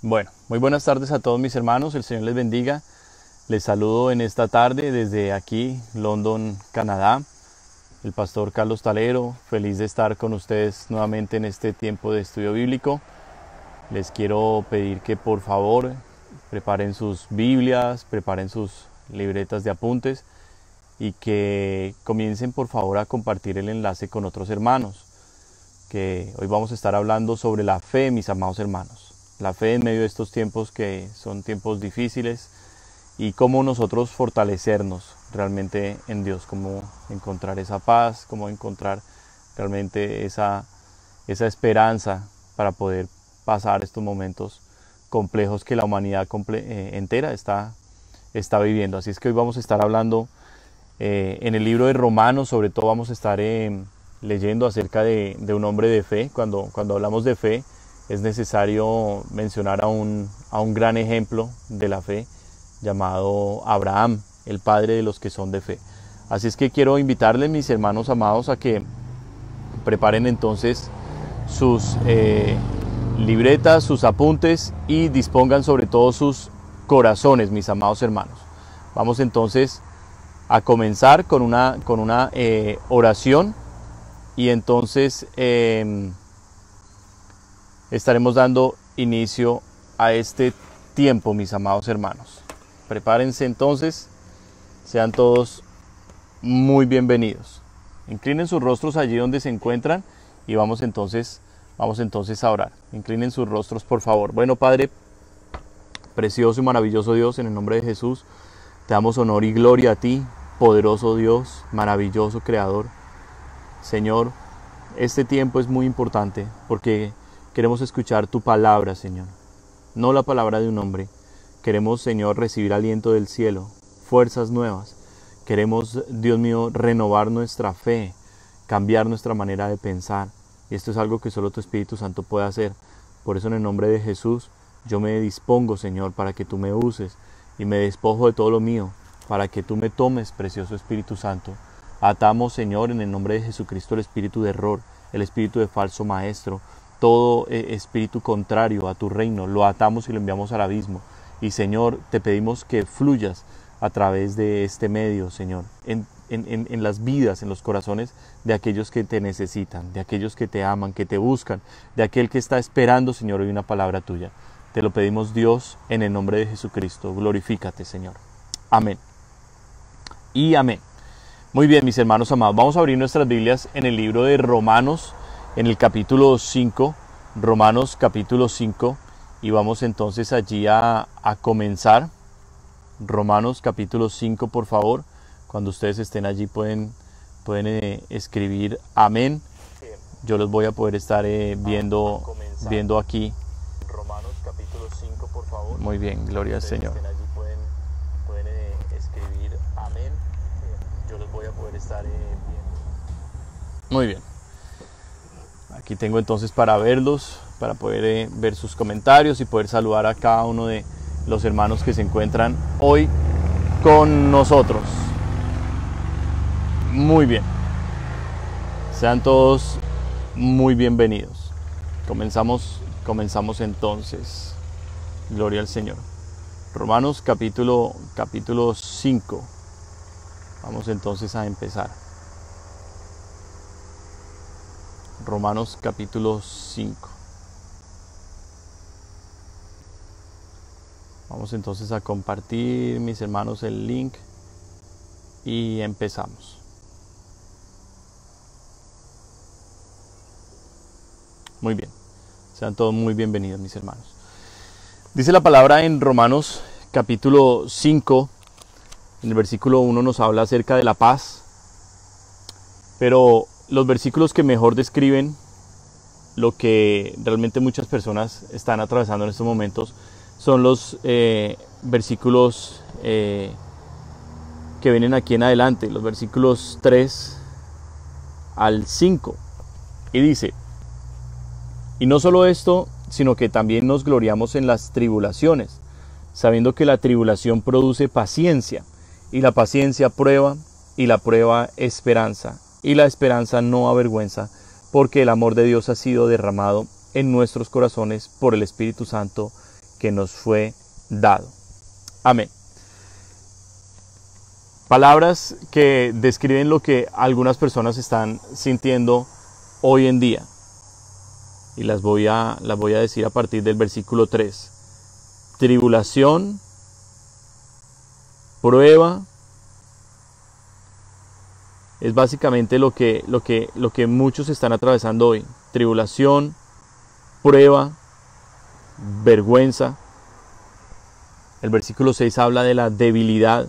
Bueno, muy buenas tardes a todos mis hermanos, el Señor les bendiga. Les saludo en esta tarde desde aquí, London, Canadá. El pastor Carlos Talero, feliz de estar con ustedes nuevamente en este tiempo de estudio bíblico. Les quiero pedir que por favor preparen sus Biblias, preparen sus libretas de apuntes y que comiencen por favor a compartir el enlace con otros hermanos. Que hoy vamos a estar hablando sobre la fe, mis amados hermanos. La fe en medio de estos tiempos que son tiempos difíciles y cómo nosotros fortalecernos realmente en Dios, cómo encontrar esa paz, cómo encontrar realmente esa esperanza para poder pasar estos momentos complejos que la humanidad entera está viviendo. Así es que hoy vamos a estar hablando en el libro de Romanos, sobre todo vamos a estar leyendo acerca de un hombre de fe. Cuando hablamos de fe, es necesario mencionar a un gran ejemplo de la fe llamado Abraham, el padre de los que son de fe. Así es que quiero invitarles, mis hermanos amados, a que preparen entonces sus libretas, sus apuntes y dispongan sobre todo sus corazones, mis amados hermanos. Vamos entonces a comenzar con una oración y entonces estaremos dando inicio a este tiempo, mis amados hermanos. Prepárense entonces, sean todos muy bienvenidos. Inclinen sus rostros allí donde se encuentran y vamos entonces a orar. Inclinen sus rostros, por favor. Bueno, Padre, precioso y maravilloso Dios, en el nombre de Jesús, te damos honor y gloria a ti, poderoso Dios, maravilloso Creador. Señor, este tiempo es muy importante porque queremos escuchar tu palabra, Señor, no la palabra de un hombre. Queremos, Señor, recibir aliento del cielo, fuerzas nuevas. Queremos, Dios mío, renovar nuestra fe, cambiar nuestra manera de pensar. Y esto es algo que solo tu Espíritu Santo puede hacer. Por eso, en el nombre de Jesús, yo me dispongo, Señor, para que tú me uses y me despojo de todo lo mío, para que tú me tomes, precioso Espíritu Santo. Atamos, Señor, en el nombre de Jesucristo, el espíritu de error, el espíritu de falso maestro, todo espíritu contrario a tu reino, lo atamos y lo enviamos al abismo. Y Señor, te pedimos que fluyas a través de este medio, Señor, en las vidas, en los corazones de aquellos que te necesitan, de aquellos que te aman, que te buscan, de aquel que está esperando, Señor, hoy una palabra tuya. Te lo pedimos, Dios, en el nombre de Jesucristo. Glorifícate, Señor. Amén. Y amén. Muy bien, mis hermanos amados, vamos a abrir nuestras Biblias en el libro de Romanos, en el capítulo 5, Romanos capítulo 5, y vamos entonces allí a comenzar. Romanos capítulo 5, por favor. Cuando ustedes estén allí pueden escribir amén. Yo los voy a poder estar viendo aquí. Romanos capítulo 5, por favor. Muy bien, gloria al Señor. Pueden escribir amén. Yo los voy a poder estar viendo. Muy bien. Aquí tengo entonces para verlos, para poder ver sus comentarios y poder saludar a cada uno de los hermanos que se encuentran hoy con nosotros. Muy bien. Sean todos muy bienvenidos. Comenzamos entonces. Gloria al Señor. Romanos capítulo 5. Vamos entonces a empezar. Romanos capítulo 5. Vamos entonces a compartir, mis hermanos, el link y empezamos. Muy bien. Sean todos muy bienvenidos, mis hermanos. Dice la palabra en Romanos capítulo 5, en el versículo 1 nos habla acerca de la paz, pero los versículos que mejor describen lo que realmente muchas personas están atravesando en estos momentos son los versículos que vienen aquí en adelante, los versículos 3 al 5. Y dice: y no solo esto, sino que también nos gloriamos en las tribulaciones, sabiendo que la tribulación produce paciencia, y la paciencia prueba, y la prueba esperanza, y la esperanza no avergüenza, porque el amor de Dios ha sido derramado en nuestros corazones por el Espíritu Santo que nos fue dado. Amén. Palabras que describen lo que algunas personas están sintiendo hoy en día. Y las voy a decir a partir del versículo 3. Tribulación, prueba, es básicamente lo que muchos están atravesando hoy. Tribulación, prueba, vergüenza. El versículo 6 habla de la debilidad.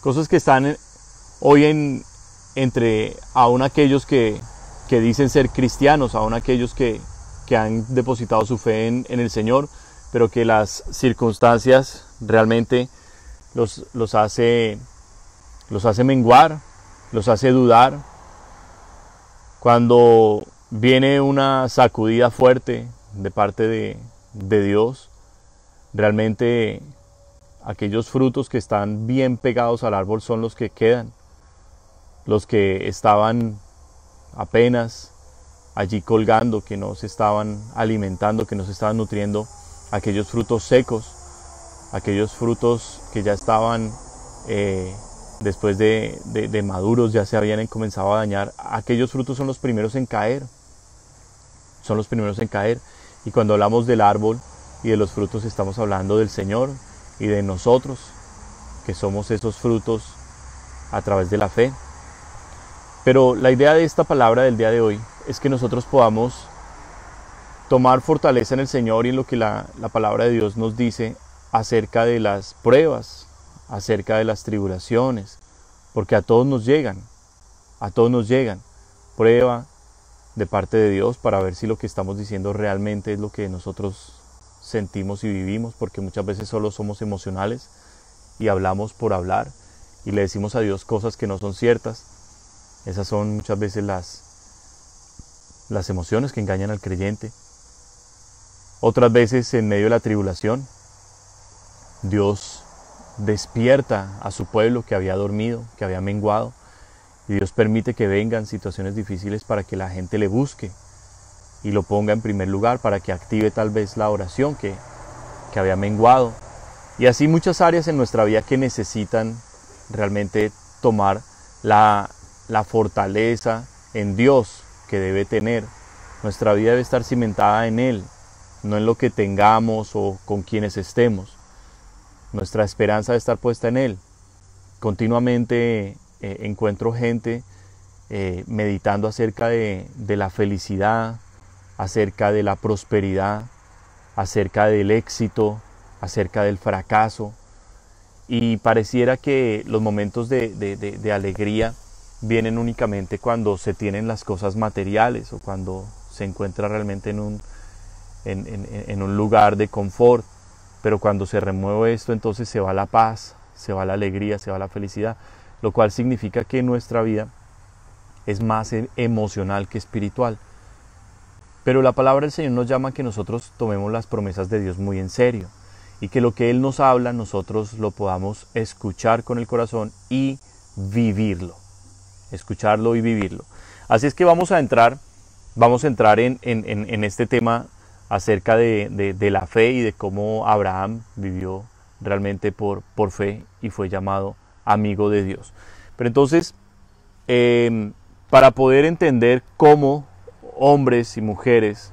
Cosas que están hoy entre aún aquellos que dicen ser cristianos, aún aquellos que han depositado su fe en el Señor, pero que las circunstancias realmente los hace menguar, los hace dudar. Cuando viene una sacudida fuerte de parte de Dios, realmente aquellos frutos que están bien pegados al árbol son los que quedan. Los que estaban apenas allí colgando, que no se estaban alimentando, que no se estaban nutriendo, aquellos frutos secos, aquellos frutos que ya estaban después de maduros, ya se habían comenzado a dañar, aquellos frutos son los primeros en caer. Son los primeros en caer. Y cuando hablamos del árbol y de los frutos, estamos hablando del Señor y de nosotros, que somos esos frutos a través de la fe. Pero la idea de esta palabra del día de hoy es que nosotros podamos tomar fortaleza en el Señor y en lo que la palabra de Dios nos dice acerca de las pruebas, acerca de las tribulaciones, porque a todos nos llegan prueba de parte de Dios para ver si lo que estamos diciendo realmente es lo que nosotros sentimos y vivimos, porque muchas veces solo somos emocionales y hablamos por hablar y le decimos a Dios cosas que no son ciertas. Esas son muchas veces las emociones que engañan al creyente. Otras veces en medio de la tribulación, Dios despierta a su pueblo que había dormido, que había menguado, y Dios permite que vengan situaciones difíciles para que la gente le busque y lo ponga en primer lugar, para que active tal vez la oración que había menguado. Y así muchas áreas en nuestra vida que necesitan realmente tomar la fortaleza en Dios que debe tener. Nuestra vida debe estar cimentada en Él, no en lo que tengamos o con quienes estemos. Nuestra esperanza debe estar puesta en Él. Continuamente encuentro gente meditando acerca de la felicidad, acerca de la prosperidad, acerca del éxito, acerca del fracaso, y pareciera que los momentos de alegría vienen únicamente cuando se tienen las cosas materiales o cuando se encuentra realmente en un lugar de confort. Pero cuando se remueve esto, entonces se va la paz, se va la alegría, se va la felicidad, lo cual significa que nuestra vida es más emocional que espiritual. Pero la palabra del Señor nos llama a que nosotros tomemos las promesas de Dios muy en serio y que lo que Él nos habla nosotros lo podamos escuchar con el corazón y vivirlo. Escucharlo y vivirlo. Así es que vamos a entrar en este tema acerca de la fe y de cómo Abraham vivió realmente por fe y fue llamado amigo de Dios. Pero entonces, para poder entender cómo hombres y mujeres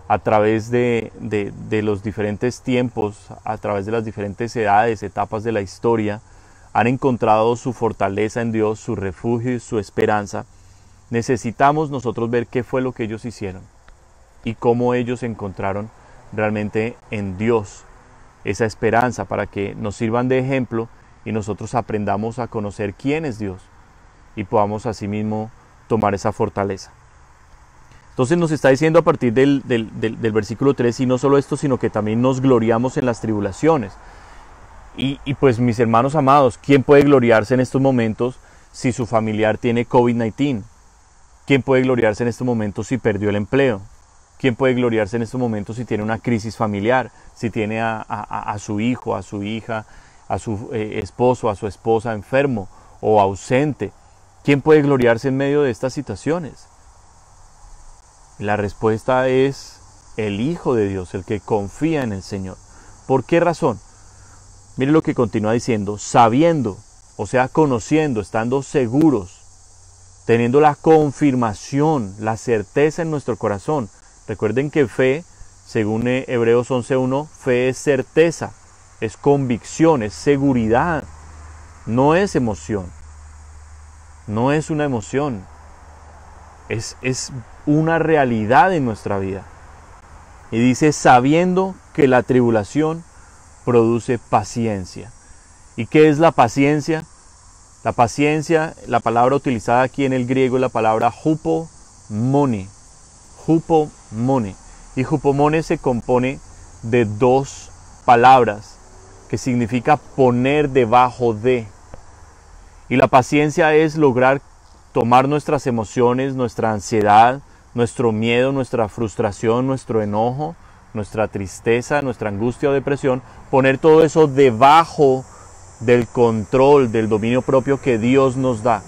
a través de los diferentes tiempos, a través de las diferentes edades, etapas de la historia, han encontrado su fortaleza en Dios, su refugio y su esperanza, necesitamos nosotros ver qué fue lo que ellos hicieron y cómo ellos encontraron realmente en Dios esa esperanza, para que nos sirvan de ejemplo y nosotros aprendamos a conocer quién es Dios y podamos asimismo tomar esa fortaleza. Entonces nos está diciendo a partir del versículo 3, y no solo esto, sino que también nos gloriamos en las tribulaciones. Y pues mis hermanos amados, ¿quién puede gloriarse en estos momentos si su familiar tiene COVID-19? ¿Quién puede gloriarse en estos momentos si perdió el empleo? ¿Quién puede gloriarse en estos momentos si tiene una crisis familiar? Si tiene a su hijo, a su hija, a su esposo, a su esposa enfermo o ausente. ¿Quién puede gloriarse en medio de estas situaciones? La respuesta es el Hijo de Dios, el que confía en el Señor. ¿Por qué razón? Mire lo que continúa diciendo, sabiendo, o sea, conociendo, estando seguros, teniendo la confirmación, la certeza en nuestro corazón. Recuerden que fe, según Hebreos 11:1, fe es certeza, es convicción, es seguridad, no es emoción, no es una emoción, es una realidad en nuestra vida. Y dice, sabiendo que la tribulación produce paciencia. ¿Y qué es la paciencia? La paciencia, la palabra utilizada aquí en el griego es la palabra hupomone. Hupomone. Y hupomone se compone de dos palabras que significa poner debajo de. Y la paciencia es lograr tomar nuestras emociones, nuestra ansiedad, nuestro miedo, nuestra frustración, nuestro enojo, nuestra tristeza, nuestra angustia o depresión, poner todo eso debajo del control, del dominio propio que Dios nos da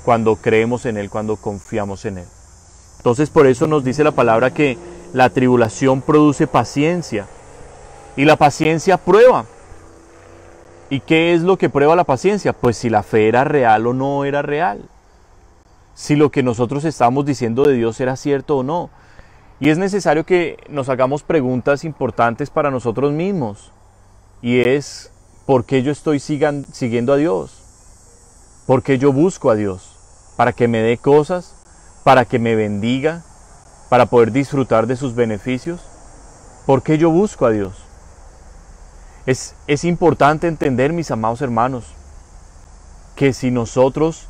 cuando creemos en Él, cuando confiamos en Él. Entonces por eso nos dice la palabra que la tribulación produce paciencia y la paciencia prueba. ¿Y qué es lo que prueba la paciencia? Pues si la fe era real o no era real. Si lo que nosotros estamos diciendo de Dios era cierto o no. Y es necesario que nos hagamos preguntas importantes para nosotros mismos. Y es, ¿por qué yo estoy siguiendo a Dios? ¿Por qué yo busco a Dios? ¿Para que me dé cosas? ¿Para que me bendiga? ¿Para poder disfrutar de sus beneficios? ¿Por qué yo busco a Dios? Es importante entender, mis amados hermanos, que si nosotros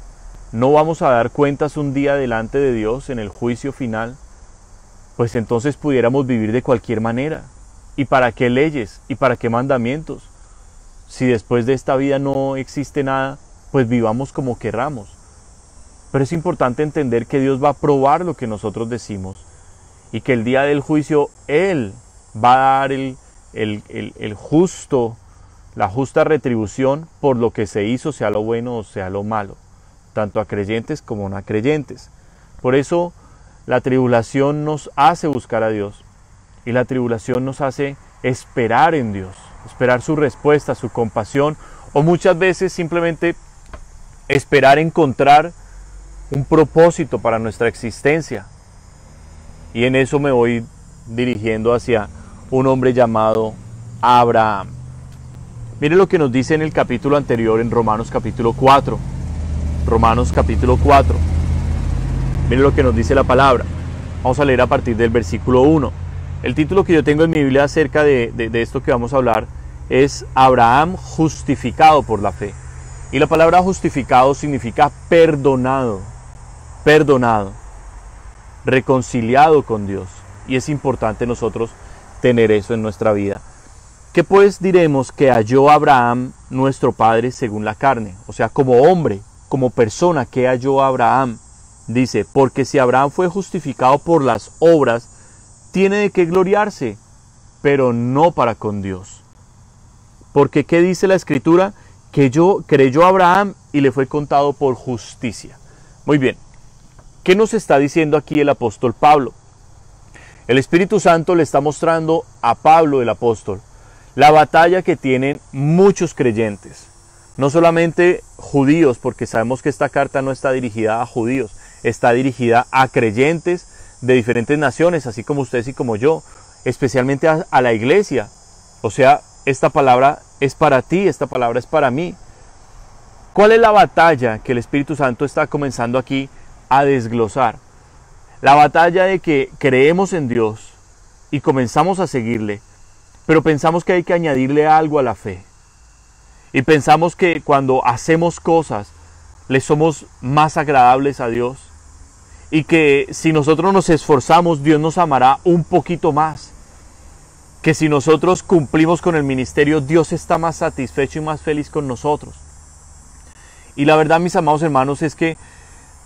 no vamos a dar cuentas un día delante de Dios en el juicio final, pues entonces pudiéramos vivir de cualquier manera. ¿Y para qué leyes? ¿Y para qué mandamientos? Si después de esta vida no existe nada, pues vivamos como querramos. Pero es importante entender que Dios va a probar lo que nosotros decimos y que el día del juicio Él va a dar la justa retribución por lo que se hizo, sea lo bueno o sea lo malo, tanto a creyentes como a no creyentes. Por eso la tribulación nos hace buscar a Dios y la tribulación nos hace esperar en Dios, esperar su respuesta, su compasión, o muchas veces simplemente esperar encontrar un propósito para nuestra existencia. Y en eso me voy dirigiendo hacia un hombre llamado Abraham. Mire lo que nos dice en el capítulo anterior, en Romanos capítulo 4. Romanos capítulo 4. Mire lo que nos dice la palabra. Vamos a leer a partir del versículo 1. El título que yo tengo en mi Biblia acerca de esto que vamos a hablar es Abraham justificado por la fe. Y la palabra justificado significa perdonado, perdonado, reconciliado con Dios. Y es importante nosotros tener eso en nuestra vida. ¿Qué pues diremos que halló Abraham nuestro padre según la carne? O sea, como hombre, como persona, ¿qué halló Abraham? Dice, porque si Abraham fue justificado por las obras, tiene de qué gloriarse, pero no para con Dios. Porque ¿qué dice la Escritura? Que creyó Abraham y le fue contado por justicia. Muy bien, ¿qué nos está diciendo aquí el apóstol Pablo? El Espíritu Santo le está mostrando a Pablo, el apóstol, la batalla que tienen muchos creyentes. No solamente judíos, porque sabemos que esta carta no está dirigida a judíos, está dirigida a creyentes de diferentes naciones, así como ustedes y como yo, especialmente a la iglesia. O sea, esta palabra es para ti, esta palabra es para mí. ¿Cuál es la batalla que el Espíritu Santo está comenzando aquí a desglosar? La batalla de que creemos en Dios y comenzamos a seguirle, pero pensamos que hay que añadirle algo a la fe. Y pensamos que cuando hacemos cosas, le somos más agradables a Dios. Y que si nosotros nos esforzamos, Dios nos amará un poquito más. Que si nosotros cumplimos con el ministerio, Dios está más satisfecho y más feliz con nosotros. Y la verdad, mis amados hermanos, es que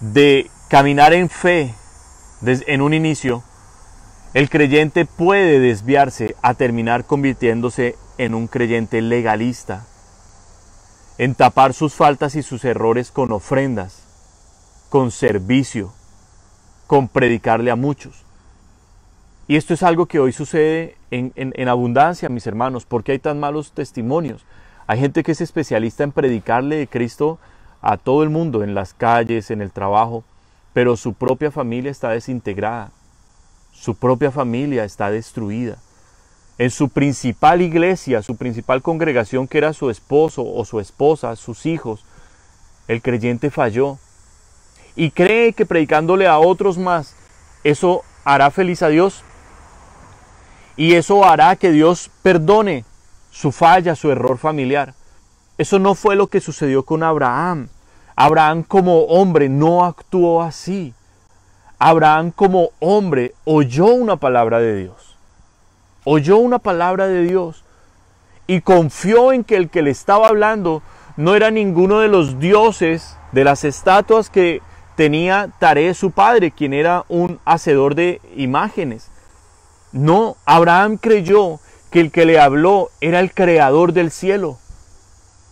de caminar en fe en un inicio, el creyente puede desviarse a terminar convirtiéndose en un creyente legalista, en tapar sus faltas y sus errores con ofrendas, con servicio, con predicarle a muchos. Y esto es algo que hoy sucede en abundancia, mis hermanos. ¿Por qué hay tan malos testimonios? Hay gente que es especialista en predicarle de Cristo a todo el mundo, en las calles, en el trabajo, pero su propia familia está desintegrada. Su propia familia está destruida. En su principal iglesia, su principal congregación, que era su esposo o su esposa, sus hijos, el creyente falló. Y cree que predicándole a otros más, eso hará feliz a Dios. Y eso hará que Dios perdone su falla, su error familiar. Eso no fue lo que sucedió con Abraham. Abraham como hombre no actuó así. Abraham como hombre oyó una palabra de Dios. Oyó una palabra de Dios y confió en que el que le estaba hablando no era ninguno de los dioses de las estatuas que tenía Taré su padre, quien era un hacedor de imágenes. No, Abraham creyó que el que le habló era el creador del cielo.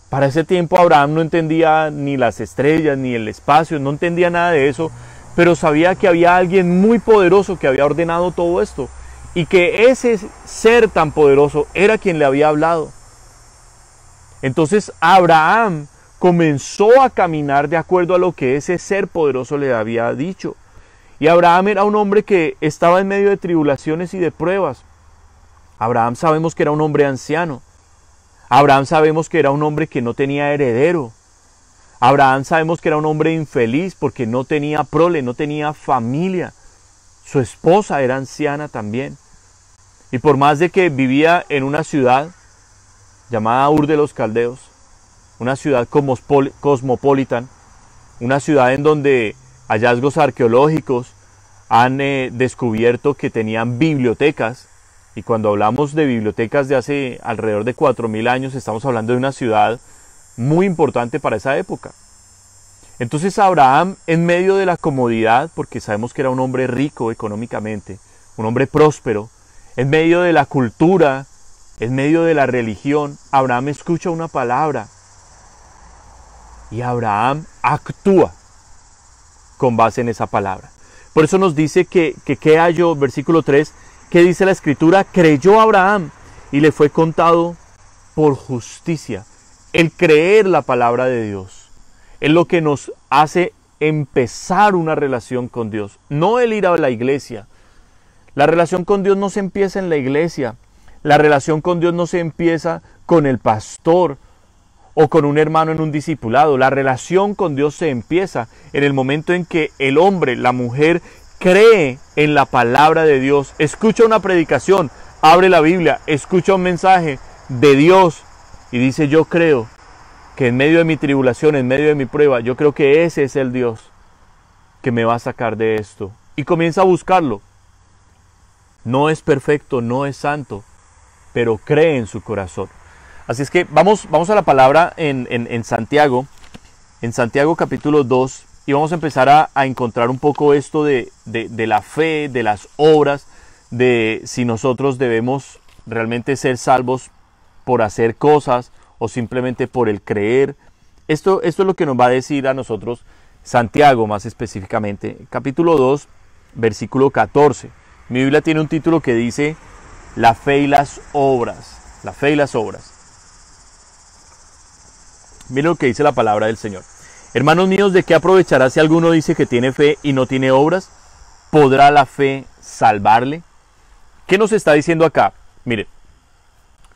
Para ese tiempo Abraham no entendía ni las estrellas ni el espacio, no entendía nada de eso, pero sabía que había alguien muy poderoso que había ordenado todo esto y que ese ser tan poderoso era quien le había hablado. Entonces Abraham comenzó a caminar de acuerdo a lo que ese ser poderoso le había dicho. Y Abraham era un hombre que estaba en medio de tribulaciones y de pruebas. Abraham sabemos que era un hombre anciano. Abraham sabemos que era un hombre que no tenía heredero. Abraham sabemos que era un hombre infeliz porque no tenía prole, no tenía familia. Su esposa era anciana también. Y por más de que vivía en una ciudad llamada Ur de los Caldeos, una ciudad cosmopolitan, una ciudad en donde hallazgos arqueológicos han descubierto que tenían bibliotecas, y cuando hablamos de bibliotecas de hace alrededor de 4000 años, estamos hablando de una ciudad muy importante para esa época. Entonces Abraham, en medio de la comodidad, porque sabemos que era un hombre rico económicamente, un hombre próspero, en medio de la cultura, en medio de la religión, Abraham escucha una palabra y Abraham actúa con base en esa palabra. Por eso nos dice que halló, versículo 3, que dice la escritura, creyó Abraham y le fue contado por justicia. El creer la palabra de Dios es lo que nos hace empezar una relación con Dios, no el ir a la iglesia. La relación con Dios no se empieza en la iglesia, la relación con Dios no se empieza con el pastor o con un hermano en un discipulado. La relación con Dios se empieza en el momento en que el hombre, la mujer, cree en la palabra de Dios, escucha una predicación, abre la Biblia, escucha un mensaje de Dios y dice: yo creo que en medio de mi tribulación, en medio de mi prueba, yo creo que ese es el Dios que me va a sacar de esto. Y comienza a buscarlo. No es perfecto, no es santo, pero cree en su corazón. Así es que vamos a la palabra en Santiago capítulo 2, y vamos a empezar a encontrar un poco esto de la fe, de las obras, de si nosotros debemos realmente ser salvos por hacer cosas o simplemente por el creer. Esto es lo que nos va a decir a nosotros Santiago, más específicamente, capítulo 2, versículo 14. Mi Biblia tiene un título que dice la fe y las obras. La fe y las obras. Miren lo que dice la palabra del Señor. Hermanos míos, ¿de qué aprovechará si alguno dice que tiene fe y no tiene obras? ¿Podrá la fe salvarle? ¿Qué nos está diciendo acá? Miren,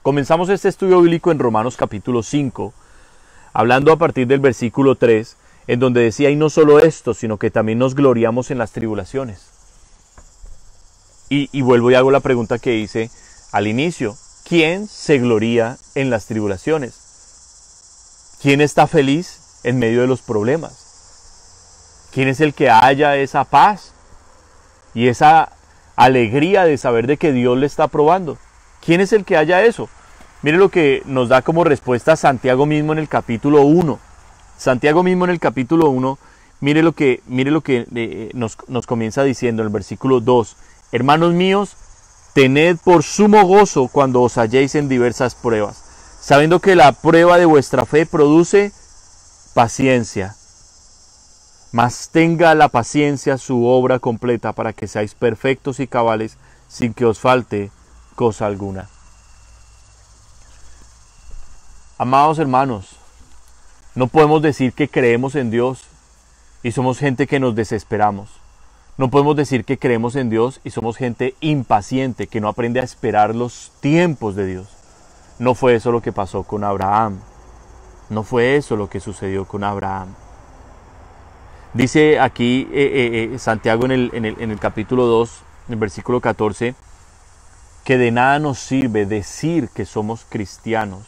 comenzamos este estudio bíblico en Romanos capítulo 5, hablando a partir del versículo 3, en donde decía: y no solo esto, sino que también nos gloriamos en las tribulaciones. Y vuelvo y hago la pregunta que hice al inicio: ¿quién se gloría en las tribulaciones? ¿Quién está feliz en medio de los problemas? ¿Quién es el que halla esa paz y esa alegría de saber de que Dios le está probando? ¿Quién es el que halla eso? Mire lo que nos da como respuesta Santiago mismo en el capítulo 1. Santiago mismo en el capítulo 1, mire lo que nos comienza diciendo en el versículo 2. Hermanos míos, tened por sumo gozo cuando os halléis en diversas pruebas, sabiendo que la prueba de vuestra fe produce paciencia. Mas tenga la paciencia su obra completa, para que seáis perfectos y cabales sin que os falte cosa alguna. Amados hermanos, no podemos decir que creemos en Dios y somos gente que nos desesperamos. No podemos decir que creemos en Dios y somos gente impaciente que no aprende a esperar los tiempos de Dios. No fue eso lo que pasó con Abraham. No fue eso lo que sucedió con Abraham. Dice aquí Santiago en el capítulo 2, en el versículo 14, que de nada nos sirve decir que somos cristianos,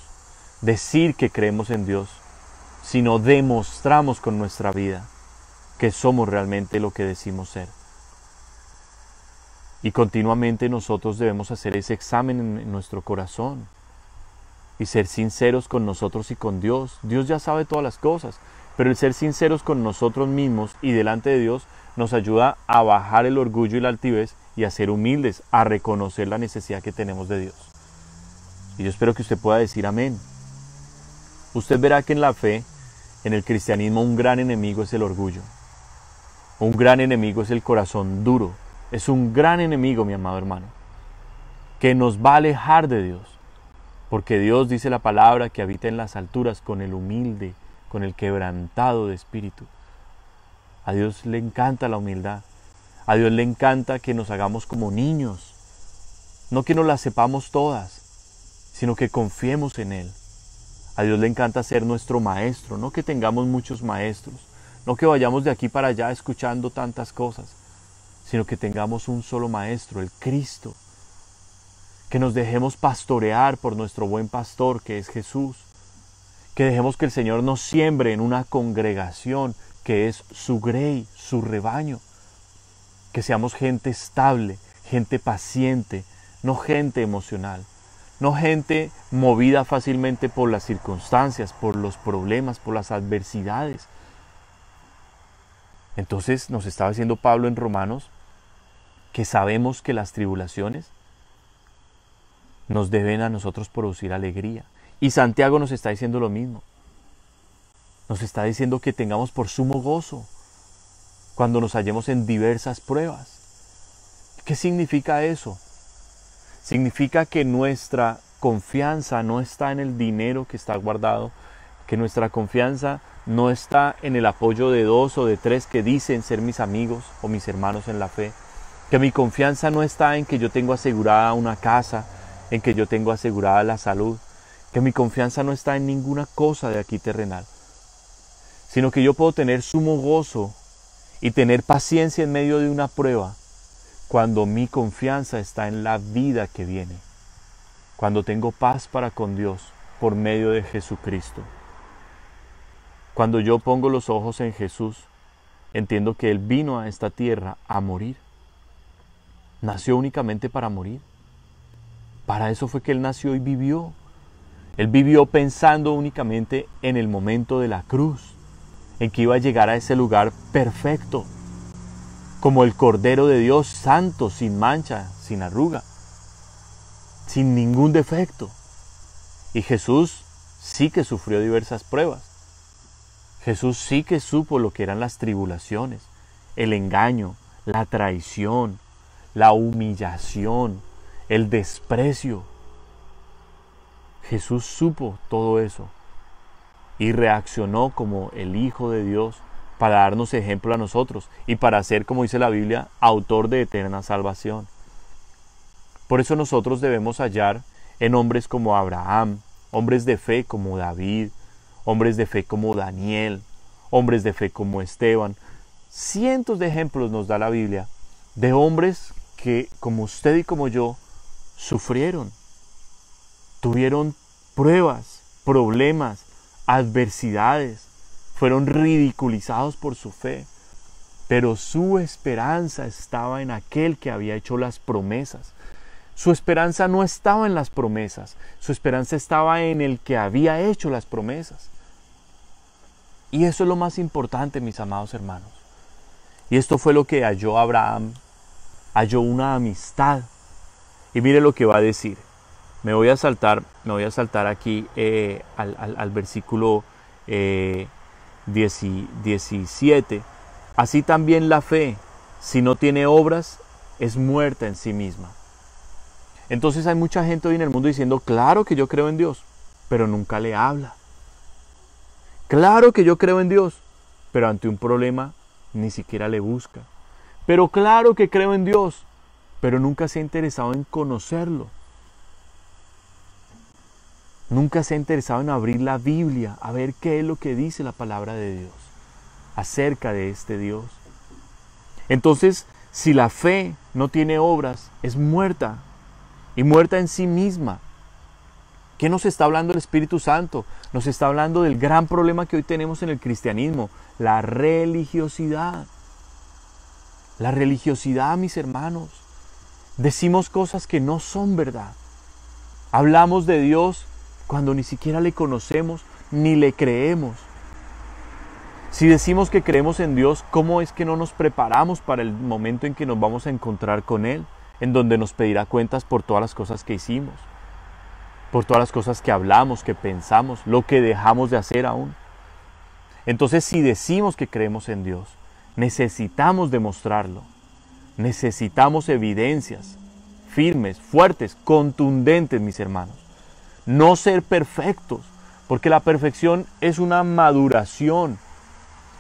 decir que creemos en Dios, sino demostramos con nuestra vida que somos realmente lo que decimos ser. Y continuamente nosotros debemos hacer ese examen en nuestro corazón y ser sinceros con nosotros y con Dios. Dios ya sabe todas las cosas, pero el ser sinceros con nosotros mismos y delante de Dios nos ayuda a bajar el orgullo y la altivez y a ser humildes, a reconocer la necesidad que tenemos de Dios. Y yo espero que usted pueda decir amén. Usted verá que en la fe, en el cristianismo, un gran enemigo es el orgullo. Un gran enemigo es el corazón duro. Es un gran enemigo, mi amado hermano, que nos va a alejar de Dios. Porque Dios dice la palabra que habita en las alturas con el humilde, con el quebrantado de espíritu. A Dios le encanta la humildad. A Dios le encanta que nos hagamos como niños. No que nos las sepamos todas, sino que confiemos en Él. A Dios le encanta ser nuestro maestro, no que tengamos muchos maestros, no que vayamos de aquí para allá escuchando tantas cosas, sino que tengamos un solo maestro, el Cristo. Que nos dejemos pastorear por nuestro buen pastor, que es Jesús. Que dejemos que el Señor nos siembre en una congregación que es su grey, su rebaño. Que seamos gente estable, gente paciente, no gente emocional. No gente movida fácilmente por las circunstancias, por los problemas, por las adversidades. Entonces nos estaba diciendo Pablo en Romanos que sabemos que las tribulaciones nos deben a nosotros producir alegría. Y Santiago nos está diciendo lo mismo. Nos está diciendo que tengamos por sumo gozo cuando nos hallemos en diversas pruebas. ¿Qué significa eso? Significa que nuestra confianza no está en el dinero que está guardado, que nuestra confianza no está en el apoyo de 2 o de 3 que dicen ser mis amigos o mis hermanos en la fe, que mi confianza no está en que yo tengo asegurada una casa, en que yo tengo asegurada la salud, que mi confianza no está en ninguna cosa de aquí terrenal, sino que yo puedo tener sumo gozo y tener paciencia en medio de una prueba, cuando mi confianza está en la vida que viene, cuando tengo paz para con Dios por medio de Jesucristo. Cuando yo pongo los ojos en Jesús, entiendo que Él vino a esta tierra a morir. Nació únicamente para morir. Para eso fue que Él nació y vivió. Él vivió pensando únicamente en el momento de la cruz, en que iba a llegar a ese lugar perfecto, como el Cordero de Dios, santo, sin mancha, sin arruga, sin ningún defecto. Y Jesús sí que sufrió diversas pruebas. Jesús sí que supo lo que eran las tribulaciones, el engaño, la traición, la humillación, el desprecio. Jesús supo todo eso y reaccionó como el Hijo de Dios para darnos ejemplo a nosotros y para ser, como dice la Biblia, autor de eterna salvación. Por eso nosotros debemos hallar en hombres como Abraham, hombres de fe como David, hombres de fe como Daniel, hombres de fe como Esteban. Cientos de ejemplos nos da la Biblia de hombres que, como usted y como yo, sufrieron, tuvieron pruebas, problemas, adversidades, fueron ridiculizados por su fe, pero su esperanza estaba en aquel que había hecho las promesas. Su esperanza no estaba en las promesas, su esperanza estaba en el que había hecho las promesas. Y eso es lo más importante, mis amados hermanos. Y esto fue lo que halló Abraham, halló una amistad. Y mire lo que va a decir. Me voy a saltar aquí al versículo 17. Así también la fe, si no tiene obras, es muerta en sí misma. Entonces hay mucha gente hoy en el mundo diciendo, claro que yo creo en Dios, pero nunca le habla. Claro que yo creo en Dios, pero ante un problema ni siquiera le busca. Pero claro que creo en Dios, pero nunca se ha interesado en conocerlo. Nunca se ha interesado en abrir la Biblia, a ver qué es lo que dice la palabra de Dios acerca de este Dios. Entonces, si la fe no tiene obras, es muerta, y muerta en sí misma. ¿Qué nos está hablando el Espíritu Santo? Nos está hablando del gran problema que hoy tenemos en el cristianismo, la religiosidad. La religiosidad, mis hermanos. Decimos cosas que no son verdad. Hablamos de Dios cuando ni siquiera le conocemos ni le creemos. Si decimos que creemos en Dios, ¿cómo es que no nos preparamos para el momento en que nos vamos a encontrar con Él? En donde nos pedirá cuentas por todas las cosas que hicimos, por todas las cosas que hablamos, que pensamos, lo que dejamos de hacer aún. Entonces, si decimos que creemos en Dios, necesitamos demostrarlo. Necesitamos evidencias firmes, fuertes, contundentes, mis hermanos. No ser perfectos, porque la perfección es una maduración.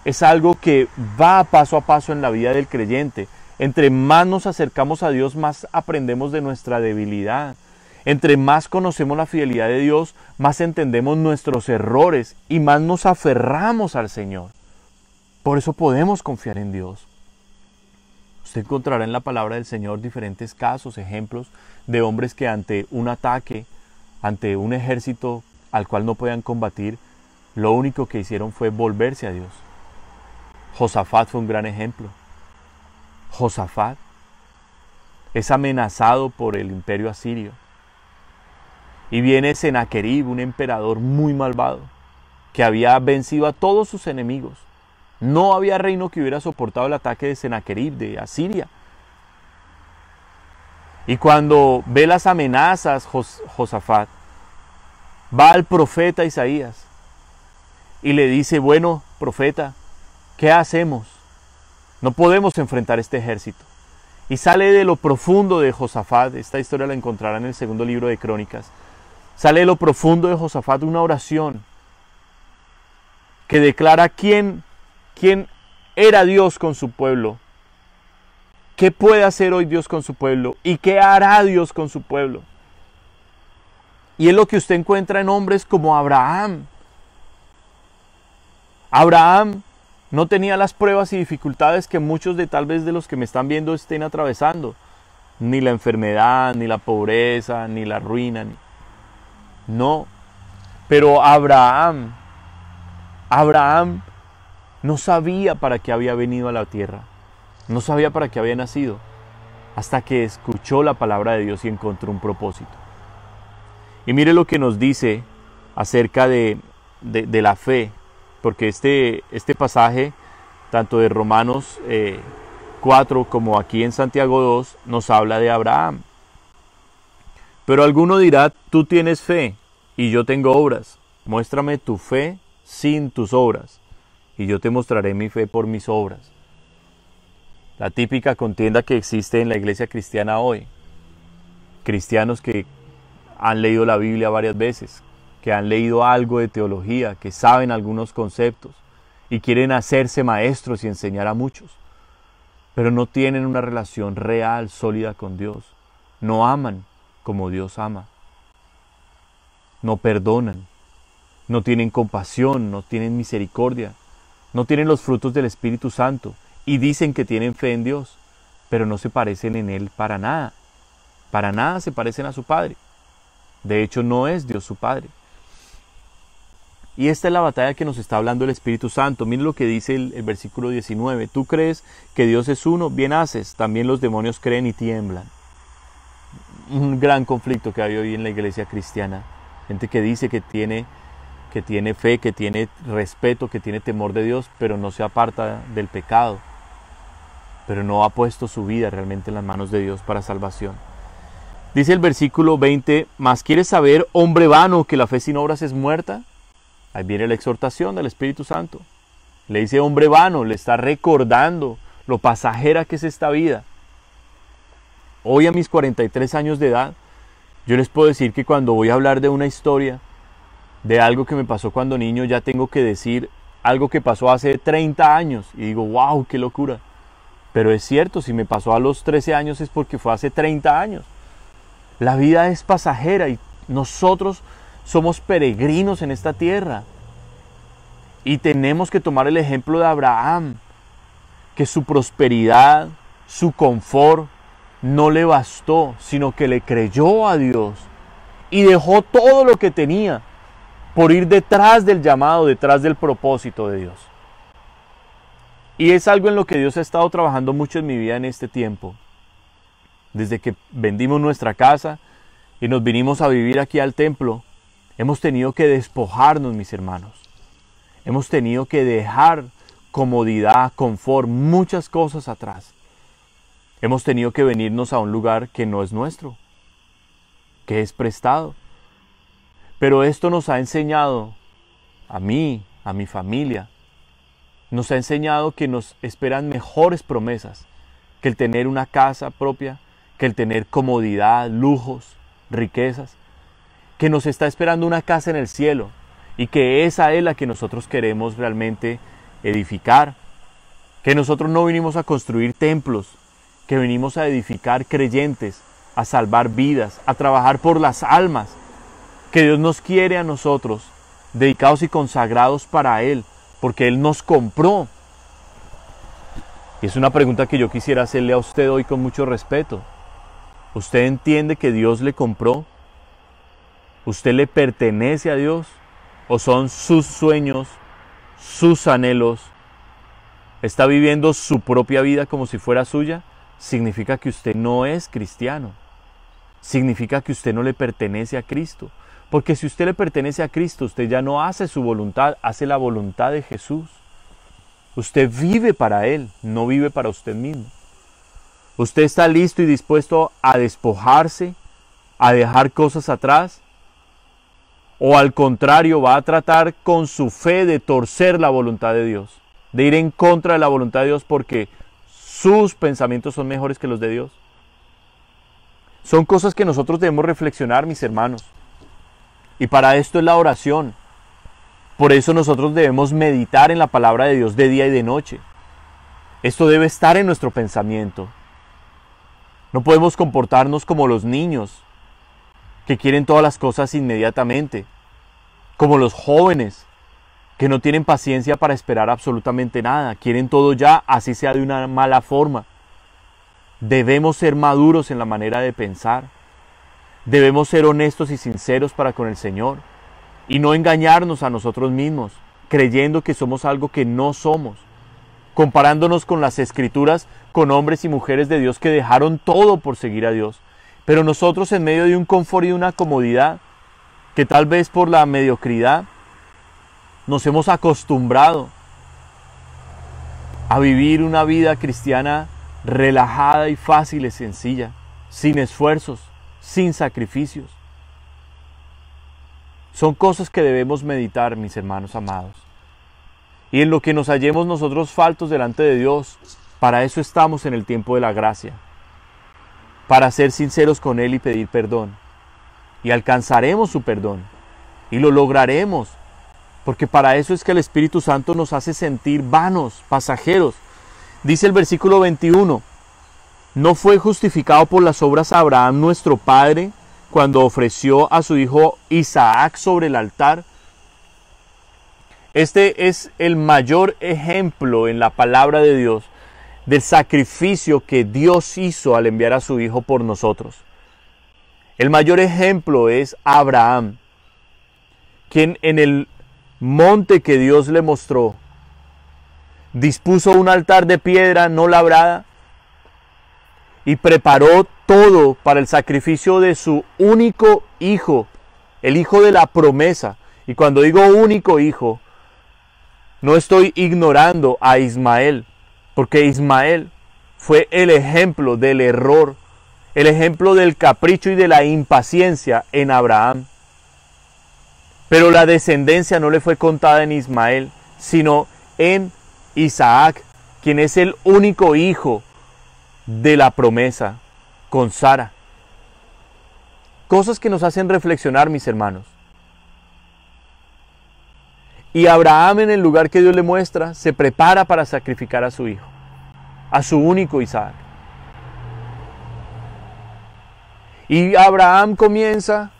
Es algo que va paso a paso en la vida del creyente. Entre más nos acercamos a Dios, más aprendemos de nuestra debilidad. Entre más conocemos la fidelidad de Dios, más entendemos nuestros errores y más nos aferramos al Señor. Por eso podemos confiar en Dios. Usted encontrará en la palabra del Señor diferentes casos, ejemplos de hombres que ante un ataque, ante un ejército al cual no podían combatir, lo único que hicieron fue volverse a Dios. Josafat fue un gran ejemplo. Josafat es amenazado por el imperio asirio. Y viene Sennacherib, un emperador muy malvado, que había vencido a todos sus enemigos. No había reino que hubiera soportado el ataque de Sennacherib de Asiria. Y cuando ve las amenazas, Josafat va al profeta Isaías y le dice, bueno, profeta, ¿qué hacemos? No podemos enfrentar este ejército. Y sale de lo profundo de Josafat, esta historia la encontrarán en el segundo libro de Crónicas, sale de lo profundo de Josafat una oración que declara quién era Dios con su pueblo, qué puede hacer hoy Dios con su pueblo y qué hará Dios con su pueblo. Y es lo que usted encuentra en hombres como Abraham. Abraham no tenía las pruebas y dificultades que muchos de tal vez de los que me están viendo estén atravesando. Ni la enfermedad, ni la pobreza, ni la ruina. No. Pero Abraham no sabía para qué había venido a la tierra. No sabía para qué había nacido. Hasta que escuchó la palabra de Dios y encontró un propósito. Y mire lo que nos dice acerca de la fe. Porque este pasaje, tanto de Romanos 4 como aquí en Santiago 2, nos habla de Abraham. Pero alguno dirá, tú tienes fe y yo tengo obras. Muéstrame tu fe sin tus obras y yo te mostraré mi fe por mis obras. La típica contienda que existe en la iglesia cristiana hoy. Cristianos que han leído la Biblia varias veces, que han leído algo de teología, que saben algunos conceptos y quieren hacerse maestros y enseñar a muchos, pero no tienen una relación real, sólida con Dios. No aman como Dios ama. No perdonan. No tienen compasión, no tienen misericordia. No tienen los frutos del Espíritu Santo y dicen que tienen fe en Dios, pero no se parecen en Él para nada. Para nada se parecen a su Padre. De hecho, no es Dios su Padre. Y esta es la batalla que nos está hablando el Espíritu Santo. Miren lo que dice el versículo 19. Tú crees que Dios es uno, bien haces. También los demonios creen y tiemblan. Un gran conflicto que hay hoy en la iglesia cristiana. Gente que dice que tiene fe, que tiene respeto, que tiene temor de Dios, pero no se aparta del pecado. Pero no ha puesto su vida realmente en las manos de Dios para salvación. Dice el versículo 20, ¿mas quieres saber, hombre vano, que la fe sin obras es muerta? Ahí viene la exhortación del Espíritu Santo. Le dice hombre vano, le está recordando lo pasajera que es esta vida. Hoy a mis 43 años de edad, Yo les puedo decir que cuando voy a hablar de una historia, de algo que me pasó cuando niño, ya tengo que decir algo que pasó hace 30 años. Y digo, wow, qué locura. Pero es cierto, si me pasó a los 13 años es porque fue hace 30 años. La vida es pasajera y nosotros somos peregrinos en esta tierra. Y tenemos que tomar el ejemplo de Abraham, que su prosperidad, su confort, no le bastó, sino que le creyó a Dios y dejó todo lo que tenía por ir detrás del llamado, detrás del propósito de Dios. Y es algo en lo que Dios ha estado trabajando mucho en mi vida en este tiempo. Desde que vendimos nuestra casa y nos vinimos a vivir aquí al templo, hemos tenido que despojarnos, mis hermanos. Hemos tenido que dejar comodidad, confort, muchas cosas atrás. Hemos tenido que venirnos a un lugar que no es nuestro, que es prestado. Pero esto nos ha enseñado, a mí, a mi familia, nos ha enseñado que nos esperan mejores promesas que el tener una casa propia, que el tener comodidad, lujos, riquezas, que nos está esperando una casa en el cielo y que esa es la que nosotros queremos realmente edificar, que nosotros no vinimos a construir templos, que venimos a edificar creyentes, a salvar vidas, a trabajar por las almas, que Dios nos quiere a nosotros, dedicados y consagrados para Él, porque Él nos compró. Y es una pregunta que yo quisiera hacerle a usted hoy con mucho respeto. ¿Usted entiende que Dios le compró? ¿Usted le pertenece a Dios? ¿O son sus sueños, sus anhelos? ¿Está viviendo su propia vida como si fuera suya? Significa que usted no es cristiano. Significa que usted no le pertenece a Cristo. Porque si usted le pertenece a Cristo, usted ya no hace su voluntad, hace la voluntad de Jesús. Usted vive para Él, no vive para usted mismo. Usted está listo y dispuesto a despojarse, a dejar cosas atrás, o al contrario va a tratar con su fe de torcer la voluntad de Dios, de ir en contra de la voluntad de Dios porque sus pensamientos son mejores que los de Dios. Son cosas que nosotros debemos reflexionar, mis hermanos. Y para esto es la oración. Por eso nosotros debemos meditar en la palabra de Dios de día y de noche. Esto debe estar en nuestro pensamiento. No podemos comportarnos como los niños que quieren todas las cosas inmediatamente, como los jóvenes que no tienen paciencia para esperar absolutamente nada, quieren todo ya, así sea de una mala forma. Debemos ser maduros en la manera de pensar. Debemos ser honestos y sinceros para con el Señor y no engañarnos a nosotros mismos, creyendo que somos algo que no somos, comparándonos con las Escrituras, con hombres y mujeres de Dios que dejaron todo por seguir a Dios. Pero nosotros en medio de un confort y de una comodidad, que tal vez por la mediocridad nos hemos acostumbrado a vivir una vida cristiana relajada y fácil y sencilla, sin esfuerzos, sin sacrificios. Son cosas que debemos meditar, mis hermanos amados. Y en lo que nos hallemos nosotros faltos delante de Dios, para eso estamos en el tiempo de la gracia. Para ser sinceros con Él y pedir perdón. Y alcanzaremos su perdón. Y lo lograremos. Porque para eso es que el Espíritu Santo nos hace sentir vanos, pasajeros. Dice el versículo 21. ¿No fue justificado por las obras Abraham nuestro padre cuando ofreció a su hijo Isaac sobre el altar? Este es el mayor ejemplo en la palabra de Dios del sacrificio que Dios hizo al enviar a su hijo por nosotros. El mayor ejemplo es Abraham, quien en el monte que Dios le mostró dispuso un altar de piedra no labrada y preparó todo para el sacrificio de su único hijo, el hijo de la promesa. Y cuando digo único hijo, no estoy ignorando a Ismael, porque Ismael fue el ejemplo del error, el ejemplo del capricho y de la impaciencia en Abraham. Pero la descendencia no le fue contada en Ismael, sino en Isaac, quien es el único hijo de la promesa con Sara. Cosas que nos hacen reflexionar, mis hermanos. Y Abraham, en el lugar que Dios le muestra, se prepara para sacrificar a su hijo, a su único Isaac. Y Abraham comienza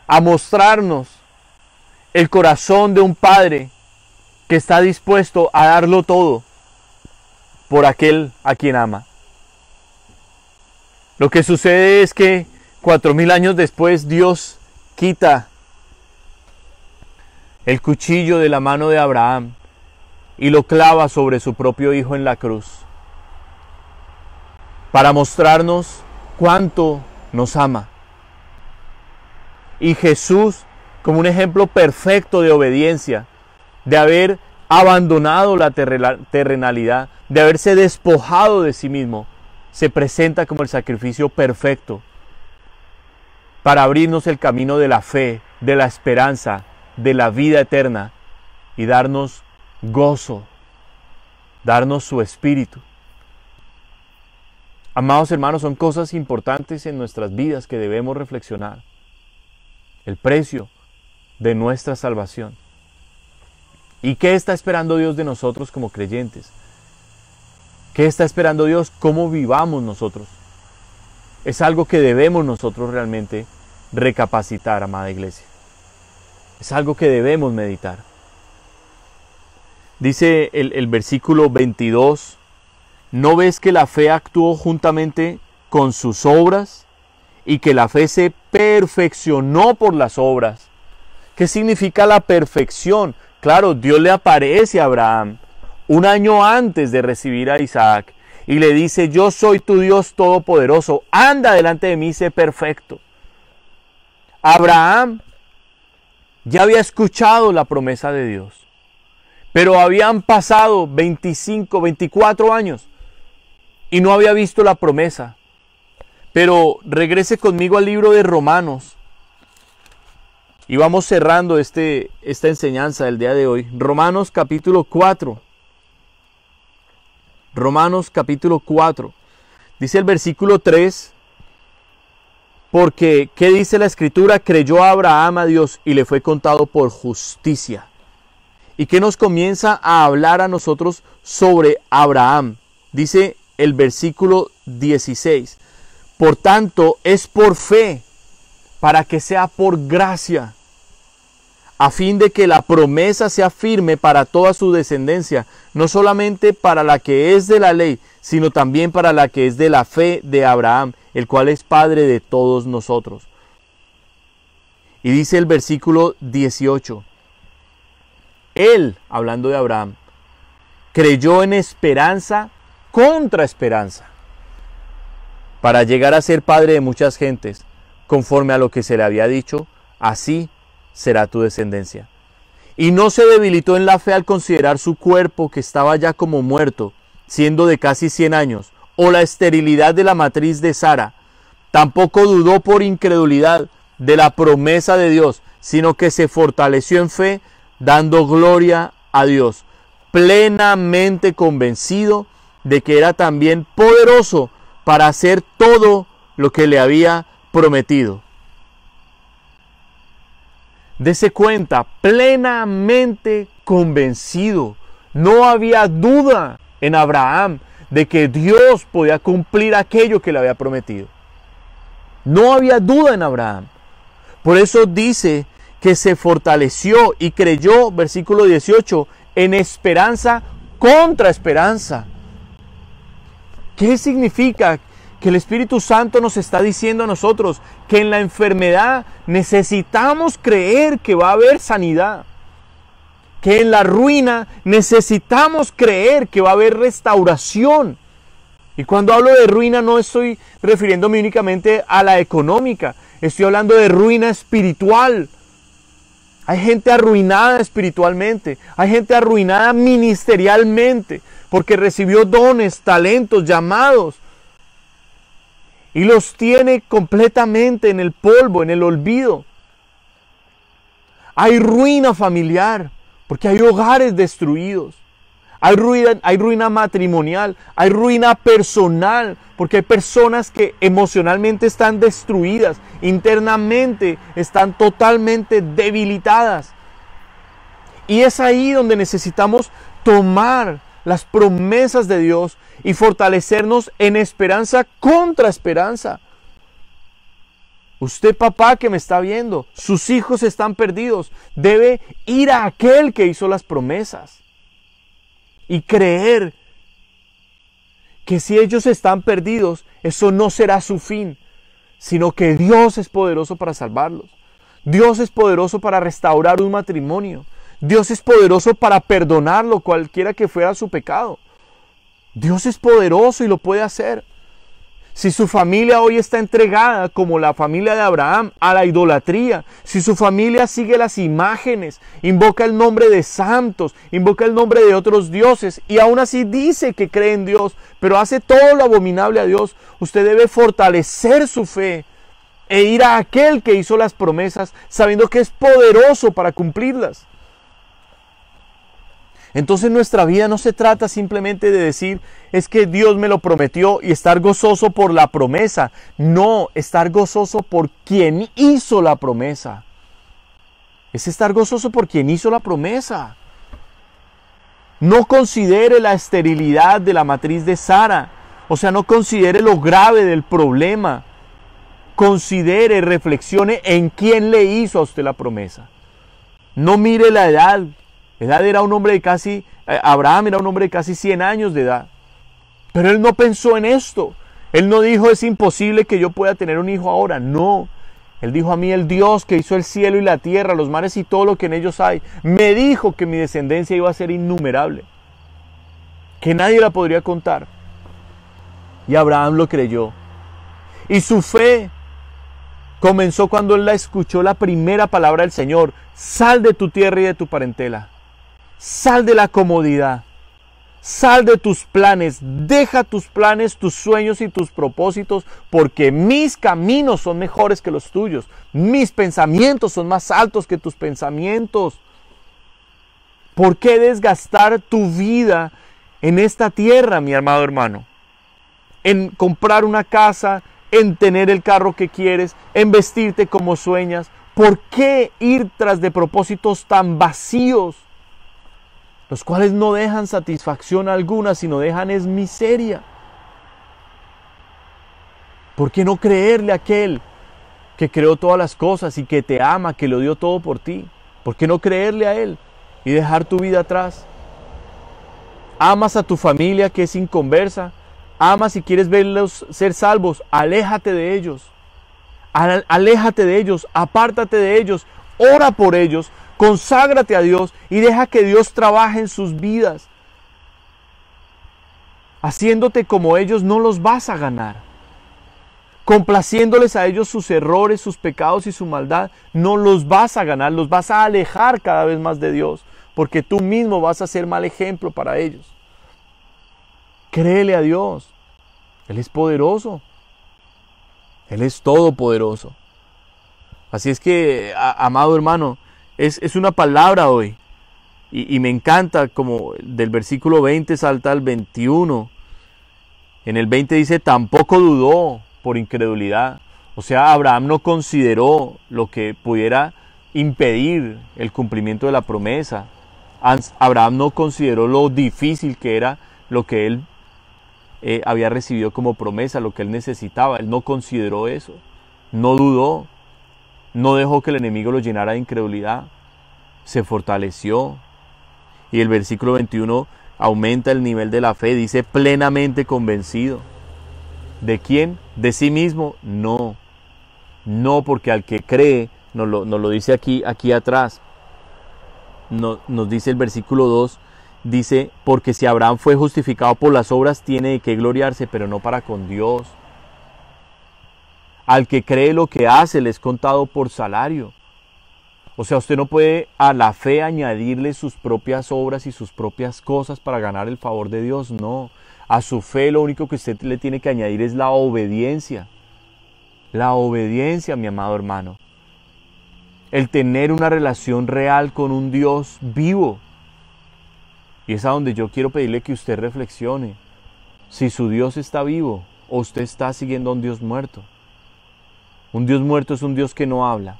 a mostrarnos el corazón de un padre que está dispuesto a darlo todo por aquel a quien ama. Lo que sucede es que 4000 años después Dios quita el cuchillo de la mano de Abraham y lo clava sobre su propio hijo en la cruz para mostrarnos cuánto nos ama. Y Jesús, como un ejemplo perfecto de obediencia, de haber abandonado la terrenalidad, de haberse despojado de sí mismo, se presenta como el sacrificio perfecto para abrirnos el camino de la fe, de la esperanza, de la vida eterna y darnos gozo, darnos su espíritu. Amados hermanos, son cosas importantes en nuestras vidas que debemos reflexionar. El precio de nuestra salvación. ¿Y qué está esperando Dios de nosotros como creyentes? ¿Qué está esperando Dios? ¿Cómo vivamos nosotros? Es algo que debemos nosotros realmente recapacitar, amada iglesia. Es algo que debemos meditar. Dice el versículo 22, ¿no ves que la fe actuó juntamente con sus obras y que la fe se perfeccionó por las obras? ¿Qué significa la perfección? Claro, Dios le aparece a Abraham un año antes de recibir a Isaac y le dice: yo soy tu Dios todopoderoso, anda delante de mí y sé perfecto. Abraham ya había escuchado la promesa de Dios, pero habían pasado 25, 24 años y no había visto la promesa. Pero regrese conmigo al libro de Romanos y vamos cerrando esta enseñanza del día de hoy. Romanos capítulo 4. Romanos capítulo 4. Dice el versículo 3. Porque, ¿qué dice la Escritura? Creyó Abraham a Dios y le fue contado por justicia. ¿Y qué nos comienza a hablar a nosotros sobre Abraham? Dice el versículo 16. Por tanto, es por fe, para que sea por gracia, a fin de que la promesa sea firme para toda su descendencia, no solamente para la que es de la ley, sino también para la que es de la fe de Abraham, el cual es Padre de todos nosotros. Y dice el versículo 18, él, hablando de Abraham, creyó en esperanza contra esperanza, para llegar a ser padre de muchas gentes, conforme a lo que se le había dicho, así será tu descendencia. Y no se debilitó en la fe al considerar su cuerpo, que estaba ya como muerto, siendo de casi 100 años, o la esterilidad de la matriz de Sara. Tampoco dudó por incredulidad de la promesa de Dios, sino que se fortaleció en fe, dando gloria a Dios, plenamente convencido de que era también poderoso para hacer todo lo que le había prometido. Dese cuenta, plenamente convencido. No había duda en Abraham de que Dios podía cumplir aquello que le había prometido. No había duda en Abraham. Por eso dice que se fortaleció y creyó, versículo 18, en esperanza contra esperanza. ¿Qué significa? Que el Espíritu Santo nos está diciendo a nosotros que en la enfermedad necesitamos creer que va a haber sanidad. Que en la ruina necesitamos creer que va a haber restauración. Y cuando hablo de ruina no estoy refiriéndome únicamente a la económica. Estoy hablando de ruina espiritual. Hay gente arruinada espiritualmente. Hay gente arruinada ministerialmente. Porque recibió dones, talentos, llamados. Y los tiene completamente en el polvo, en el olvido. Hay ruina familiar, porque hay hogares destruidos. hay ruina matrimonial, hay ruina personal, porque hay personas que emocionalmente están destruidas, internamente están totalmente debilitadas. Y es ahí donde necesitamos tomar las promesas de Dios y fortalecernos en esperanza contra esperanza. Usted, papá, que me está viendo, sus hijos están perdidos, debe ir a aquel que hizo las promesas y creer que si ellos están perdidos, eso no será su fin, sino que Dios es poderoso para salvarlos. Dios es poderoso para restaurar un matrimonio. Dios es poderoso para perdonarlo, cualquiera que fuera su pecado. Dios es poderoso y lo puede hacer. Si su familia hoy está entregada, como la familia de Abraham, a la idolatría, si su familia sigue las imágenes, invoca el nombre de santos, invoca el nombre de otros dioses, y aún así dice que cree en Dios, pero hace todo lo abominable a Dios, usted debe fortalecer su fe e ir a aquel que hizo las promesas, sabiendo que es poderoso para cumplirlas. Entonces nuestra vida no se trata simplemente de decir, es que Dios me lo prometió y estar gozoso por la promesa. No, estar gozoso por quien hizo la promesa. Es estar gozoso por quien hizo la promesa. No considere la esterilidad de la matriz de Sara. O sea, no considere lo grave del problema. Considere, reflexione en quién le hizo a usted la promesa. No mire la edad. Abraham era un hombre de casi 100 años de edad. Pero él no pensó en esto. Él no dijo, es imposible que yo pueda tener un hijo ahora. No. Él dijo, a mí el Dios que hizo el cielo y la tierra, los mares y todo lo que en ellos hay, me dijo que mi descendencia iba a ser innumerable, que nadie la podría contar. Y Abraham lo creyó. Y su fe comenzó cuando él escuchó la primera palabra del Señor. Sal de tu tierra y de tu parentela. Sal de la comodidad, sal de tus planes, deja tus planes, tus sueños y tus propósitos, porque mis caminos son mejores que los tuyos, mis pensamientos son más altos que tus pensamientos. ¿Por qué desgastar tu vida en esta tierra, mi amado hermano? En comprar una casa, en tener el carro que quieres, en vestirte como sueñas. ¿Por qué ir tras de propósitos tan vacíos? Los cuales no dejan satisfacción alguna, sino dejan es miseria. ¿Por qué no creerle a aquel que creó todas las cosas y que te ama, que lo dio todo por ti? ¿Por qué no creerle a Él y dejar tu vida atrás? Amas a tu familia que es inconversa, amas y quieres verlos ser salvos, aléjate de ellos. Aléjate de ellos, apártate de ellos, ora por ellos. Conságrate a Dios y deja que Dios trabaje en sus vidas. Haciéndote como ellos no los vas a ganar. Complaciéndoles a ellos sus errores, sus pecados y su maldad, no los vas a ganar, los vas a alejar cada vez más de Dios, porque tú mismo vas a ser mal ejemplo para ellos. Créele a Dios. Él es poderoso. Él es todopoderoso. Así es que, amado hermano, es una palabra hoy. Y me encanta como del versículo 20 salta al 21. En el 20 dice, tampoco dudó por incredulidad. O sea, Abraham no consideró lo que pudiera impedir el cumplimiento de la promesa. Abraham no consideró lo difícil que era lo que él había recibido como promesa, lo que él necesitaba. Él no consideró eso. No dudó. No dejó que el enemigo lo llenara de incredulidad. Se fortaleció. Y el versículo 21 aumenta el nivel de la fe. Dice plenamente convencido. ¿De quién? ¿De sí mismo? No. No, porque al que cree, nos lo dice aquí atrás. Nos dice el versículo 2. Dice, porque si Abraham fue justificado por las obras, tiene de qué gloriarse, pero no para con Dios. Al que cree lo que hace le es contado por salario. O sea, usted no puede a la fe añadirle sus propias obras y sus propias cosas para ganar el favor de Dios. No, a su fe lo único que usted le tiene que añadir es la obediencia. La obediencia, mi amado hermano. El tener una relación real con un Dios vivo. Y es a donde yo quiero pedirle que usted reflexione. Si su Dios está vivo o usted está siguiendo a un Dios muerto. Un Dios muerto es un Dios que no habla.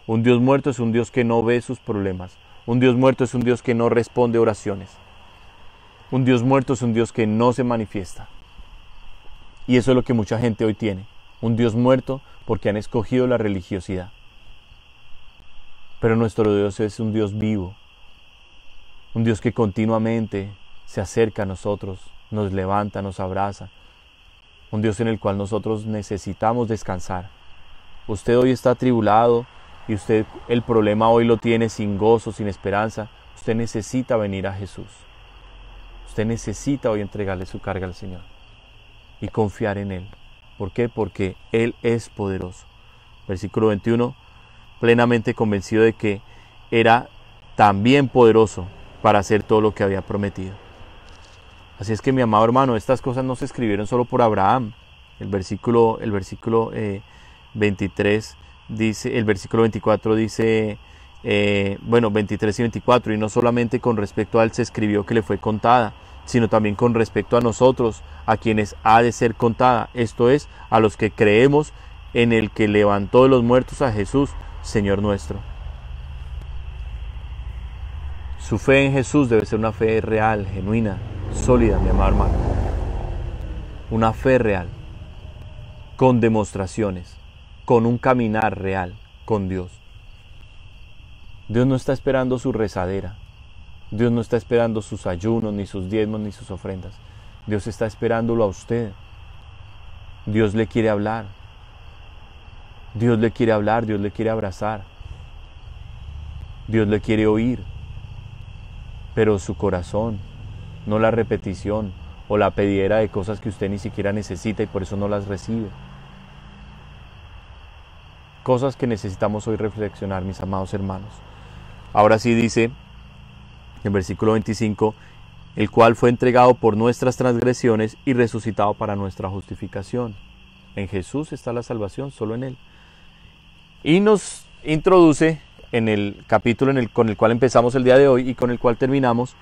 Un Dios muerto es un Dios que no ve sus problemas. Un Dios muerto es un Dios que no responde oraciones. Un Dios muerto es un Dios que no se manifiesta. Y eso es lo que mucha gente hoy tiene. Un Dios muerto porque han escogido la religiosidad. Pero nuestro Dios es un Dios vivo. Un Dios que continuamente se acerca a nosotros, nos levanta, nos abraza. Un Dios en el cual nosotros necesitamos descansar. Usted hoy está atribulado y usted el problema hoy lo tiene sin gozo, sin esperanza. Usted necesita venir a Jesús. Usted necesita hoy entregarle su carga al Señor y confiar en Él. ¿Por qué? Porque Él es poderoso. Versículo 21, plenamente convencido de que era también poderoso para hacer todo lo que había prometido. Así es que, mi amado hermano, estas cosas no se escribieron solo por Abraham. El versículo 23 dice, el versículo 24 dice, 23 y 24, y no solamente con respecto a él se escribió que le fue contada, sino también con respecto a nosotros, a quienes ha de ser contada, esto es, a los que creemos en el que levantó de los muertos a Jesús, Señor nuestro. Su fe en Jesús debe ser una fe real, genuina, sólida, mi amado hermano. Una fe real, con demostraciones, con un caminar real con Dios. Dios no está esperando su rezadera. Dios no está esperando sus ayunos, ni sus diezmos, ni sus ofrendas. Dios está esperándolo a usted. Dios le quiere hablar. Dios le quiere hablar, Dios le quiere abrazar. Dios le quiere oír. Pero su corazón, no la repetición o la pedidera de cosas que usted ni siquiera necesita y por eso no las recibe. Cosas que necesitamos hoy reflexionar, mis amados hermanos. Ahora sí dice, en versículo 25, el cual fue entregado por nuestras transgresiones y resucitado para nuestra justificación. En Jesús está la salvación, solo en Él. Y nos introduce en el capítulo con el cual empezamos el día de hoy y con el cual terminamos.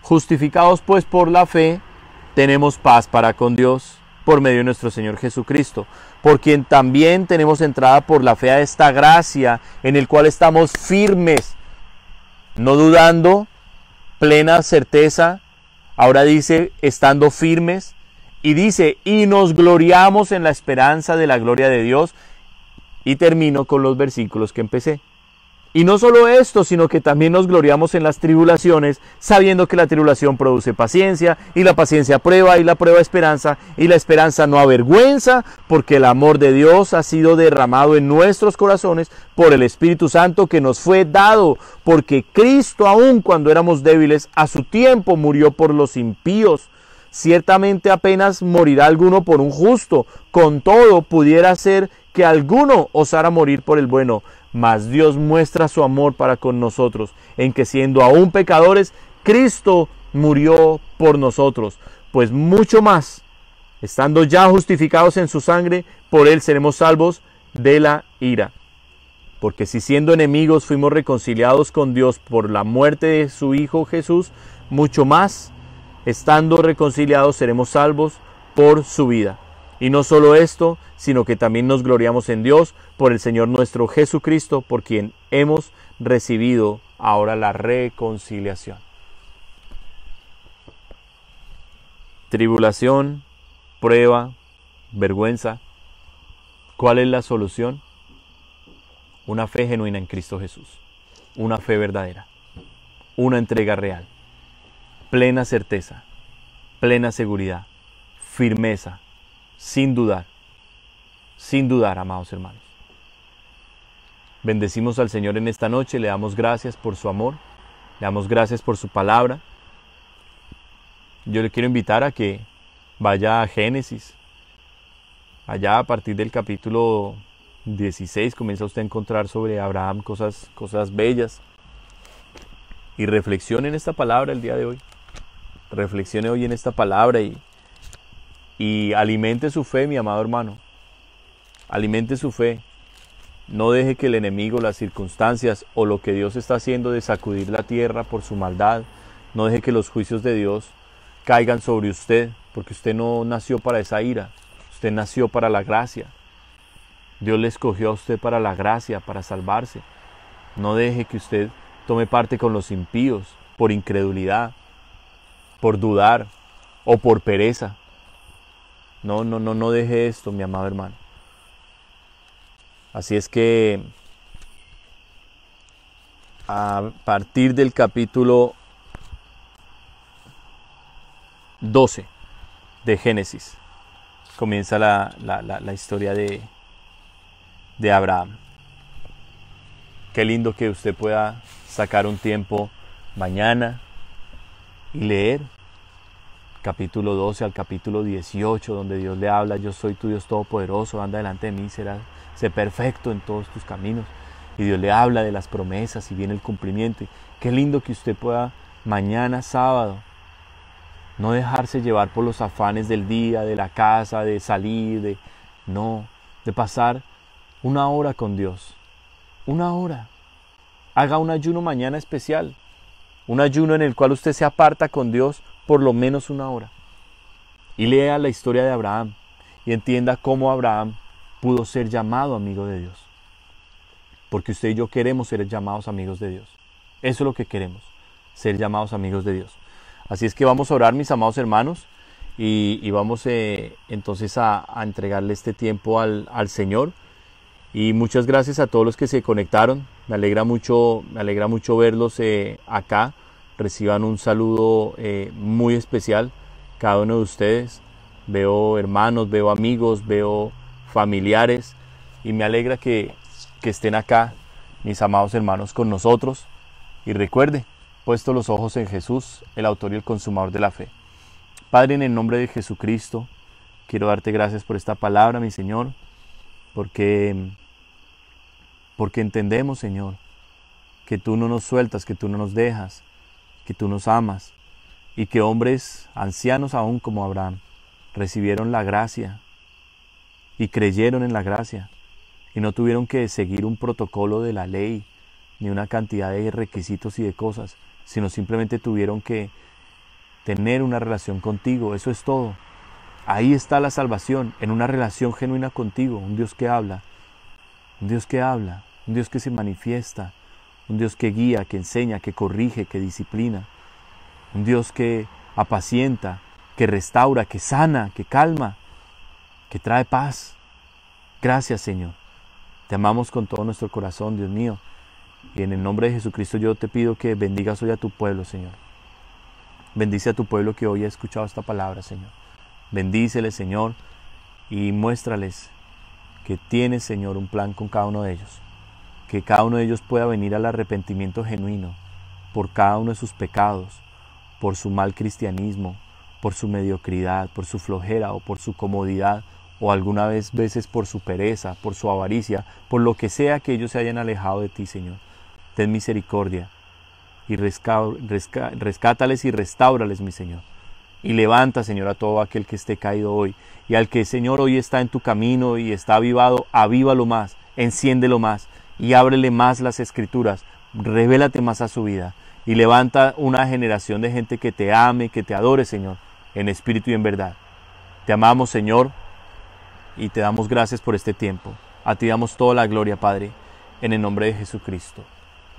Justificados pues por la fe, tenemos paz para con Dios por medio de nuestro Señor Jesucristo, por quien también tenemos entrada por la fe a esta gracia, en el cual estamos firmes, no dudando, plena certeza. Ahora dice, estando firmes, y dice, y nos gloriamos en la esperanza de la gloria de Dios. Y termino con los versículos que empecé. Y no solo esto, sino que también nos gloriamos en las tribulaciones, sabiendo que la tribulación produce paciencia, y la paciencia prueba, y la prueba esperanza, y la esperanza no avergüenza, porque el amor de Dios ha sido derramado en nuestros corazones por el Espíritu Santo que nos fue dado, porque Cristo, aun cuando éramos débiles, a su tiempo murió por los impíos. Ciertamente apenas morirá alguno por un justo, con todo pudiera ser que alguno osara morir por el bueno. Mas Dios muestra su amor para con nosotros, en que siendo aún pecadores, Cristo murió por nosotros. Pues mucho más, estando ya justificados en su sangre, por él seremos salvos de la ira. Porque si siendo enemigos fuimos reconciliados con Dios por la muerte de su Hijo Jesús, mucho más, estando reconciliados, seremos salvos por su vida. Y no solo esto, sino que también nos gloriamos en Dios por el Señor nuestro Jesucristo, por quien hemos recibido ahora la reconciliación. Tribulación, prueba, vergüenza. ¿Cuál es la solución? Una fe genuina en Cristo Jesús. Una fe verdadera. Una entrega real. Plena certeza. Plena seguridad. Firmeza. Sin dudar, amados hermanos. Bendecimos al Señor en esta noche, le damos gracias por su amor, le damos gracias por su palabra. Yo le quiero invitar a que vaya a Génesis. Allá a partir del capítulo 16 comienza usted a encontrar sobre Abraham cosas bellas. Y reflexione en esta palabra el día de hoy. Reflexione hoy en esta palabra y alimente su fe, mi amado hermano. Alimente su fe. No deje que el enemigo, las circunstancias o lo que Dios está haciendo de sacudir la tierra por su maldad, No deje que los juicios de Dios caigan sobre usted, porque usted no nació para esa ira, usted nació para la gracia. Dios le escogió a usted para la gracia, para salvarse. No deje que usted tome parte con los impíos por incredulidad, por dudar o por pereza. No deje esto, mi amado hermano. Así es que a partir del capítulo 12 de Génesis comienza la historia de Abraham. Qué lindo que usted pueda sacar un tiempo mañana y leer capítulo 12 al capítulo 18, donde Dios le habla: yo soy tu Dios todopoderoso, anda delante de mí, sé perfecto en todos tus caminos. Y Dios le habla de las promesas y viene el cumplimiento. Qué lindo que usted pueda mañana sábado no dejarse llevar por los afanes del día, de la casa, de salir, de pasar una hora con Dios. Una hora. Haga un ayuno mañana especial. Un ayuno en el cual usted se aparta con Dios por lo menos una hora. Y lea la historia de Abraham y entienda cómo Abraham pudo ser llamado amigo de Dios. Porque usted y yo queremos ser llamados amigos de Dios. Eso es lo que queremos, ser llamados amigos de Dios. Así es que vamos a orar, mis amados hermanos, y vamos entonces a entregarle este tiempo al Señor. Y muchas gracias a todos los que se conectaron. Me alegra mucho verlos acá. Reciban un saludo muy especial cada uno de ustedes. Veo hermanos, veo amigos, veo familiares, y me alegra que estén acá, mis amados hermanos, con nosotros. Y recuerde, puesto los ojos en Jesús, el autor y el consumador de la fe. Padre, en el nombre de Jesucristo, quiero darte gracias por esta palabra, mi Señor, porque entendemos, Señor, que tú no nos sueltas, que tú no nos dejas, que tú nos amas, y que hombres ancianos aún como Abraham recibieron la gracia y creyeron en la gracia, y no tuvieron que seguir un protocolo de la ley, ni una cantidad de requisitos y de cosas, sino simplemente tuvieron que tener una relación contigo. Eso es todo. Ahí está la salvación, en una relación genuina contigo, un Dios que habla, un Dios que habla, un Dios que se manifiesta, un Dios que guía, que enseña, que corrige, que disciplina, un Dios que apacienta, que restaura, que sana, que calma, que trae paz. Gracias, Señor. Te amamos con todo nuestro corazón, Dios mío. Y en el nombre de Jesucristo yo te pido que bendigas hoy a tu pueblo, Señor. Bendice a tu pueblo que hoy ha escuchado esta palabra, Señor. Bendíceles, Señor, y muéstrales que tienes, Señor, un plan con cada uno de ellos. Que cada uno de ellos pueda venir al arrepentimiento genuino por cada uno de sus pecados, por su mal cristianismo, por su mediocridad, por su flojera o por su comodidad, o algunas veces por su pereza, por su avaricia, por lo que sea que ellos se hayan alejado de ti, Señor. Ten misericordia y rescátales y restáurales, mi Señor. Y levanta, Señor, a todo aquel que esté caído hoy. Y al que, Señor, hoy está en tu camino y está avivado, avívalo más, enciéndelo más y ábrele más las Escrituras. Revélate más a su vida y levanta una generación de gente que te ame, que te adore, Señor, en espíritu y en verdad. Te amamos, Señor, y te damos gracias por este tiempo. A ti damos toda la gloria, Padre, en el nombre de Jesucristo.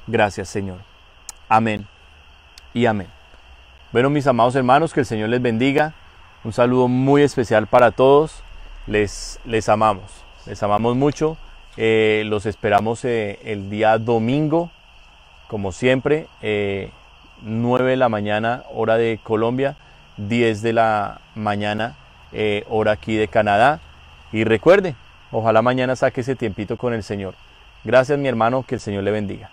Gracias, Señor. Amén y amén. Bueno, mis amados hermanos, que el Señor les bendiga. Un saludo muy especial para todos. Les amamos mucho. Los esperamos el día domingo, como siempre, 9 de la mañana, hora de Colombia, 10 de la mañana, hora aquí de Canadá. Y recuerde, ojalá mañana saque ese tiempito con el Señor. Gracias, mi hermano, que el Señor le bendiga.